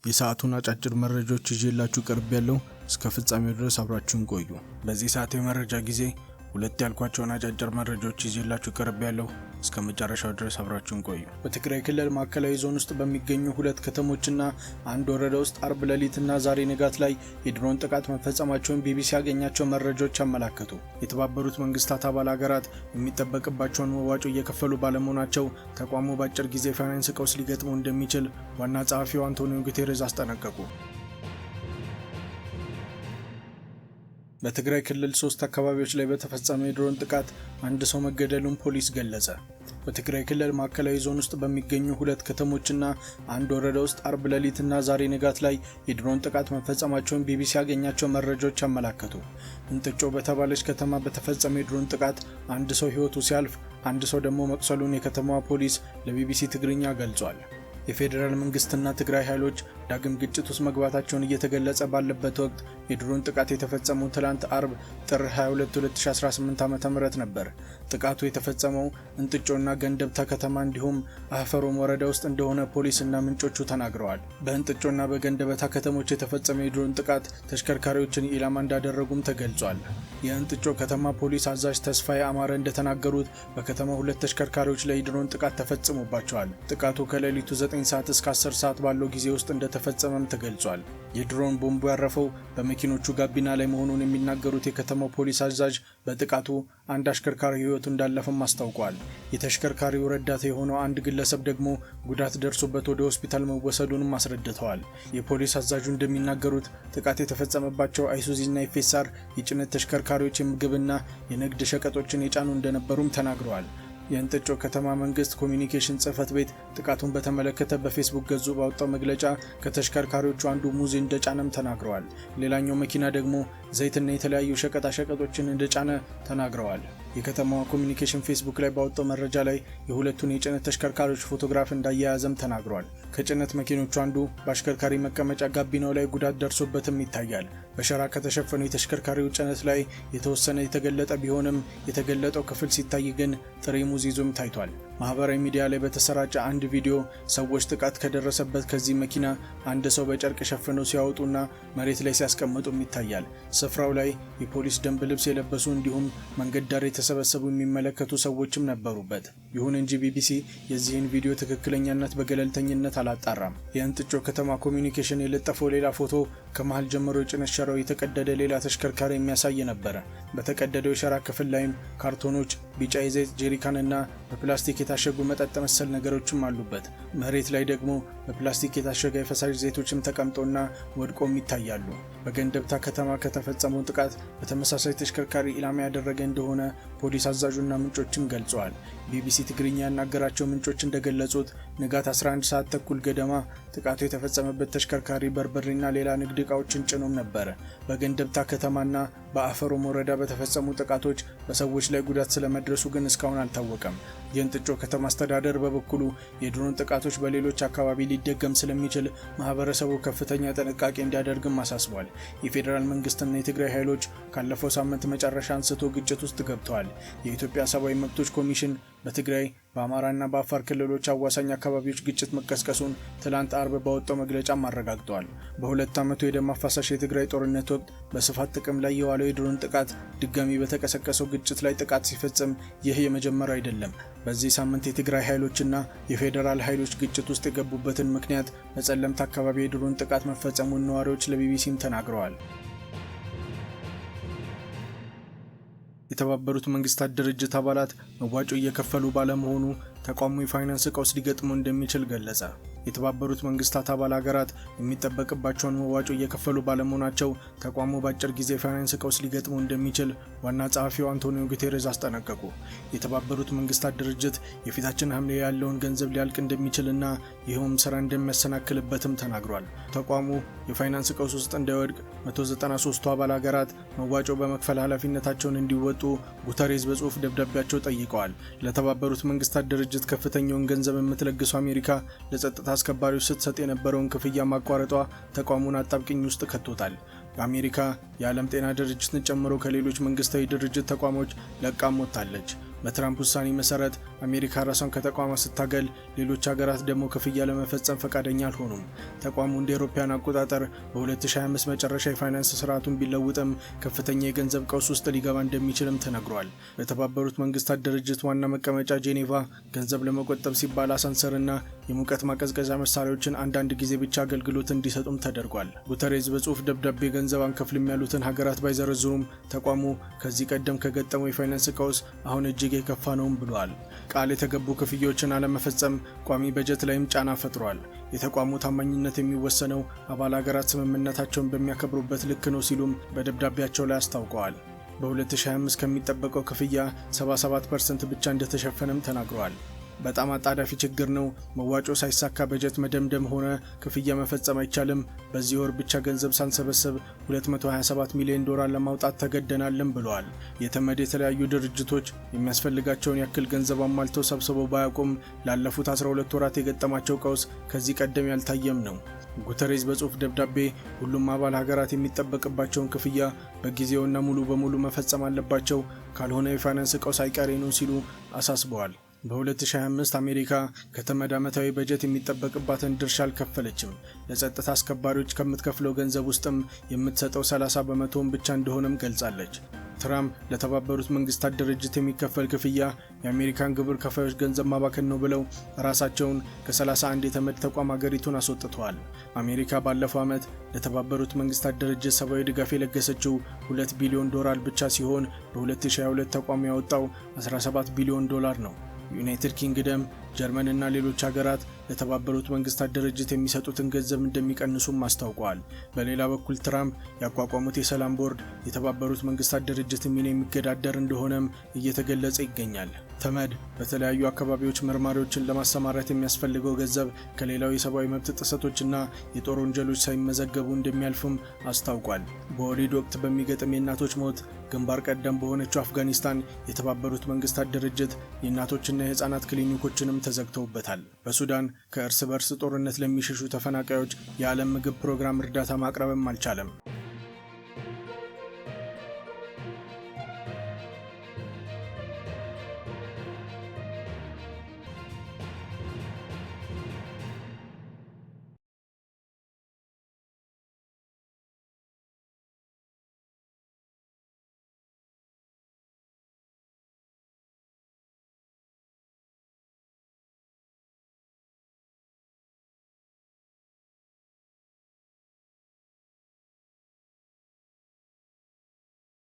የሰዓቱን አጫጭር መረጃዎች ይዤላችሁ ቀርቤያለሁ። እስከ ፍጻሜው ድረስ አብራችሁን ቆዩ። በዚህ ሰዓት የመረጃ ጊዜ ሁለት ያልኳቸውን አጫጭር መረጃዎች ይዤላችሁ ቀርቤያለሁ። እስከ መጨረሻው ድረስ አብራችሁን ቆዩ። በትግራይ ክልል ማዕከላዊ ዞን ውስጥ በሚገኙ ሁለት ከተሞችና አንድ ወረዳ ውስጥ አርብ ሌሊትና ዛሬ ንጋት ላይ የድሮን ጥቃት መፈጸማቸውን ቢቢሲ ያገኛቸው መረጃዎች አመላከቱ። የተባበሩት መንግስታት አባል ሀገራት የሚጠበቅባቸውን መዋጮ እየከፈሉ ባለመሆናቸው ተቋሙ በአጭር ጊዜ ፋይናንስ ቀውስ ሊገጥመው እንደሚችል ዋና ጸሐፊው አንቶኒዮ ጉቴሬዝ አስጠነቀቁ። በትግራይ ክልል 3 አካባቢዎች ላይ በተፈጸመ የድሮን ጥቃት አንድ ሰው መገደሉን ፖሊስ ገለጸ። በትግራይ ክልል ማዕከላዊ ዞን ውስጥ በሚገኙ ሁለት ከተሞችና አንድ ወረዳ ውስጥ አርብ ሌሊትና ዛሬ ንጋት ላይ የድሮን ጥቃት መፈጸማቸውን ቢቢሲ ያገኛቸው መረጃዎች አመላከቱ። እንጥጮ በተባለች ከተማ በተፈጸመ የድሮን ጥቃት አንድ ሰው ሕይወቱ ሲያልፍ አንድ ሰው ደግሞ መቁሰሉን የከተማዋ ፖሊስ ለቢቢሲ ትግርኛ ገልጿል። የፌዴራል መንግስትና ትግራይ ኃይሎች ዳግም ግጭት ውስጥ መግባታቸውን እየተገለጸ ባለበት ወቅት የድሮን ጥቃት የተፈጸመው ትላንት አርብ ጥር 22 2018 ዓ.ም ነበር። ጥቃቱ የተፈጸመው እንጥጮና ገንደብታ ከተማ እንዲሁም አፈሮም ወረዳ ውስጥ እንደሆነ ፖሊስና ምንጮቹ ተናግረዋል። በእንጥጮና በገንደበታ ከተሞች የተፈጸመው የድሮን ጥቃት ተሽከርካሪዎችን ኢላማ እንዳደረጉም ተገልጿል። የእንጥጮ ከተማ ፖሊስ አዛዥ ተስፋዬ አማረ እንደተናገሩት በከተማው ሁለት ተሽከርካሪዎች ላይ የድሮን ጥቃት ተፈጽሞባቸዋል። ጥቃቱ ከሌሊቱ 9 ሰዓት እስከ 10 ሰዓት ባለው ጊዜ ውስጥ እንደተፈጸመም ተገልጿል። የድሮን ቦምቡ ያረፈው በመኪኖቹ ጋቢና ላይ መሆኑን የሚናገሩት የከተማው ፖሊስ አዛዥ በጥቃቱ አንድ አሽከርካሪ ሕይወቱ እንዳለፈም አስታውቋል። የተሽከርካሪው ረዳት የሆነው አንድ ግለሰብ ደግሞ ጉዳት ደርሶበት ወደ ሆስፒታል መወሰዱንም አስረድተዋል። የፖሊስ አዛዡ እንደሚናገሩት ጥቃት የተፈጸመባቸው አይሱዚና ኤፌሳር የጭነት ተሽከርካሪዎች የምግብና የንግድ ሸቀጦችን የጫኑ እንደነበሩም ተናግረዋል። የእንጥጮ ከተማ መንግስት ኮሚኒኬሽን ጽህፈት ቤት ጥቃቱን በተመለከተ በፌስቡክ ገጹ ባወጣው መግለጫ ከተሽከርካሪዎቹ አንዱ ሙዝ እንደጫነም ተናግረዋል። ሌላኛው መኪና ደግሞ ዘይትና የተለያዩ ሸቀጣሸቀጦችን እንደጫነ ተናግረዋል። የከተማዋ ኮሚኒኬሽን ፌስቡክ ላይ ባወጣው መረጃ ላይ የሁለቱን የጭነት ተሽከርካሪዎች ፎቶግራፍ እንዳያያዘም ተናግሯል። ከጭነት መኪኖቹ አንዱ በአሽከርካሪ መቀመጫ ጋቢናው ላይ ጉዳት ደርሶበትም ይታያል። በሸራ ከተሸፈነው የተሽከርካሪው ጭነት ላይ የተወሰነ የተገለጠ ቢሆንም የተገለጠው ክፍል ሲታይ ግን ጥሬ ሙዝ ይዞም ታይቷል። ማህበራዊ ሚዲያ ላይ በተሰራጨ አንድ ቪዲዮ ሰዎች ጥቃት ከደረሰበት ከዚህ መኪና አንድ ሰው በጨርቅ ሸፍነው ሲያወጡና መሬት ላይ ሲያስቀምጡም ይታያል። ስፍራው ላይ የፖሊስ ደንብ ልብስ የለበሱ እንዲሁም መንገድ ዳር የተሰበሰቡ የሚመለከቱ ሰዎችም ነበሩበት። ይሁን እንጂ ቢቢሲ የዚህን ቪዲዮ ትክክለኛነት በገለልተኝነት አላጣራም። የእንጥጮ ከተማ ኮሚኒኬሽን የለጠፈው ሌላ ፎቶ ከመሃል ጀምሮ የጭነት ሸራው የተቀደደ ሌላ ተሽከርካሪ የሚያሳይ ነበረ። በተቀደደው የሸራ ክፍል ላይም ካርቶኖች፣ ቢጫ የዘይት ጄሪካንና በፕላስቲክ የታሸጉ መጠጥ መሰል ነገሮችም አሉበት። መሬት ላይ ደግሞ በፕላስቲክ የታሸገ የፈሳሽ ዘይቶችም ተቀምጦና ወድቆም ይታያሉ። በገንደብታ ከተማ ከተፈጸመው ጥቃት በተመሳሳይ ተሽከርካሪ ኢላማ ያደረገ እንደሆነ ፖሊስ አዛዡና ምንጮችም ገልጸዋል። ቢቢሲ ትግርኛ ያናገራቸው ምንጮች እንደገለጹት ንጋት 11 ሰዓት ተኩል ገደማ ጥቃቱ የተፈጸመበት ተሽከርካሪ በርበሬና ሌላ ንግድ ዕቃዎችን ጭኖም ነበር። በገንደብታ ከተማና በአፈሮም ወረዳ በተፈጸሙ ጥቃቶች በሰዎች ላይ ጉዳት ስለመድረሱ ግን እስካሁን አልታወቀም። የእንጥጮ ከተማ አስተዳደር በበኩሉ የድሮን ጥቃቶች በሌሎች አካባቢ ሊደገም ስለሚችል ማህበረሰቡ ከፍተኛ ጥንቃቄ እንዲያደርግም አሳስቧል። የፌዴራል መንግስትና የትግራይ ኃይሎች ካለፈው ሳምንት መጨረሻ አንስቶ ግጭት ውስጥ ገብተዋል። የኢትዮጵያ ሰብአዊ መብቶች ኮሚሽን በትግራይ በአማራና በአፋር ክልሎች አዋሳኝ አካባቢዎች ግጭት መቀስቀሱን ትላንት አርብ ባወጣው መግለጫም አረጋግጧል። በሁለት ዓመቱ የደም አፋሳሽ የትግራይ ጦርነት ወቅት በስፋት ጥቅም ላይ የዋለው የድሮን ጥቃት ድጋሚ በተቀሰቀሰው ግጭት ላይ ጥቃት ሲፈጽም ይህ የመጀመሪያው አይደለም። በዚህ ሳምንት የትግራይ ኃይሎችና የፌዴራል ኃይሎች ግጭት ውስጥ የገቡበትን ምክንያት በጸለምት አካባቢ የድሮን ጥቃት መፈጸሙን ነዋሪዎች ለቢቢሲም ተናግረዋል። የተባበሩት መንግስታት ድርጅት አባላት መዋጮ እየከፈሉ ባለመሆኑ ተቋሙ የፋይናንስ ቀውስ ሊገጥመው እንደሚችል ገለጸ። የተባበሩት መንግስታት አባል ሀገራት የሚጠበቅባቸውን መዋጮ እየከፈሉ ባለመሆናቸው ተቋሙ በአጭር ጊዜ ፋይናንስ ቀውስ ሊገጥመው እንደሚችል ዋና ጸሐፊው አንቶኒዮ ጉቴሬዝ አስጠነቀቁ። የተባበሩት መንግስታት ድርጅት የፊታችን ሐምሌ ያለውን ገንዘብ ሊያልቅ እንደሚችልና ይህም ስራ እንደሚያሰናክልበትም ተናግሯል። ተቋሙ የፋይናንስ ቀውስ ውስጥ እንዳይወድቅ 193ቱ አባል ሀገራት መዋጮ በመክፈል ኃላፊነታቸውን እንዲወጡ ጉቴሬዝ በጽሑፍ ደብዳቤያቸው ጠይቀዋል። ለተባበሩት መንግስታት ድርጅት ከፍተኛውን ገንዘብ የምትለግሰው አሜሪካ ለጸጥታ አስከባሪዎች ስትሰጥ የነበረውን ክፍያ ማቋረጧ ተቋሙን አጣብቂኝ ውስጥ ከቶታል። አሜሪካ የዓለም ጤና ድርጅትን ጨምሮ ከሌሎች መንግስታዊ ድርጅት ተቋሞች ለቃም ወጥታለች። በትራምፕ ውሳኔ መሰረት አሜሪካ ራሷን ከተቋሟ ስታገል፣ ሌሎች ሀገራት ደግሞ ክፍያ ለመፈጸም ፈቃደኛ አልሆኑም። ተቋሙ እንደ አውሮፓውያን አቆጣጠር በ2025 መጨረሻ የፋይናንስ ስርዓቱን ቢለውጥም ከፍተኛ የገንዘብ ቀውስ ውስጥ ሊገባ እንደሚችልም ተነግሯል። በተባበሩት መንግስታት ድርጅት ዋና መቀመጫ ጄኔቫ ገንዘብ ለመቆጠብ ሲባል አሳንሰርና የሙቀት ማቀዝቀዣ መሳሪያዎችን አንዳንድ ጊዜ ብቻ አገልግሎት እንዲሰጡም ተደርጓል። ጉተሬዝ በጽሁፍ ደብዳቤ ገንዘብ አንከፍልም ያሉትን ሀገራት ባይዘረዝሩም ተቋሙ ከዚህ ቀደም ከገጠመው የፋይናንስ ቀውስ አሁን እጅግ የከፋ ነውም ብሏል። ቃል የተገቡ ክፍያዎችን አለመፈጸም ቋሚ በጀት ላይም ጫና ፈጥሯል። የተቋሙ ታማኝነት የሚወሰነው አባል ሀገራት ስምምነታቸውን በሚያከብሩበት ልክ ነው ሲሉም በደብዳቤያቸው ላይ አስታውቀዋል። በ2025 ከሚጠበቀው ክፍያ 77% ብቻ እንደተሸፈነም ተናግረዋል። በጣም አጣዳፊ ችግር ነው። መዋጮ ሳይሳካ በጀት መደምደም ሆነ ክፍያ መፈጸም አይቻልም። በዚህ ወር ብቻ ገንዘብ ሳንሰበስብ $227 ሚሊዮን ለማውጣት ተገደናልም ብለዋል። የተመድ የተለያዩ ድርጅቶች የሚያስፈልጋቸውን ያክል ገንዘብ አሟልተው ሰብስበው ባያውቁም ላለፉት 12 ወራት የገጠማቸው ቀውስ ከዚህ ቀደም ያልታየም ነው። ጉተሬዝ በጽሁፍ ደብዳቤ ሁሉም አባል ሀገራት የሚጠበቅባቸውን ክፍያ በጊዜውና ሙሉ በሙሉ መፈጸም አለባቸው፣ ካልሆነ የፋይናንስ ቀውስ አይቀሬ ነው ሲሉ አሳስበዋል። በ2025 አሜሪካ ከተመድ ዓመታዊ በጀት የሚጠበቅባትን ድርሻ አልከፈለችም። ለጸጥታ አስከባሪዎች ከምትከፍለው ገንዘብ ውስጥም የምትሰጠው 30% ብቻ እንደሆነም ገልጻለች። ትራምፕ ለተባበሩት መንግስታት ድርጅት የሚከፈል ክፍያ የአሜሪካን ግብር ከፋዮች ገንዘብ ማባከን ነው ብለው ራሳቸውን ከ31 የተመድ ተቋም ሀገሪቱን አስወጥተዋል። አሜሪካ ባለፈው ዓመት ለተባበሩት መንግስታት ድርጅት ሰብአዊ ድጋፍ የለገሰችው $2 ቢሊዮን ብቻ ሲሆን በ2022 ተቋሙ ያወጣው $17 ቢሊዮን ነው። ዩናይትድ ኪንግደም፣ ጀርመን እና ሌሎች ሀገራት ለተባበሩት መንግስታት ድርጅት የሚሰጡትን ገንዘብ እንደሚቀንሱም አስታውቀዋል። በሌላ በኩል ትራምፕ ያቋቋሙት የሰላም ቦርድ የተባበሩት መንግስታት ድርጅት ሚና የሚገዳደር እንደሆነም እየተገለጸ ይገኛል። ተመድ በተለያዩ አካባቢዎች መርማሪዎችን ለማሰማራት የሚያስፈልገው ገንዘብ ከሌላው የሰብአዊ መብት ጥሰቶችና የጦር ወንጀሎች ሳይመዘገቡ እንደሚያልፍም አስታውቋል። በወሊድ ወቅት በሚገጥም የእናቶች ሞት ግንባር ቀደም በሆነችው አፍጋኒስታን የተባበሩት መንግስታት ድርጅት የእናቶችና የህፃናት ክሊኒኮችንም ተዘግተውበታል። በሱዳን ከእርስ በርስ ጦርነት ለሚሸሹ ተፈናቃዮች የዓለም ምግብ ፕሮግራም እርዳታ ማቅረብም አልቻለም።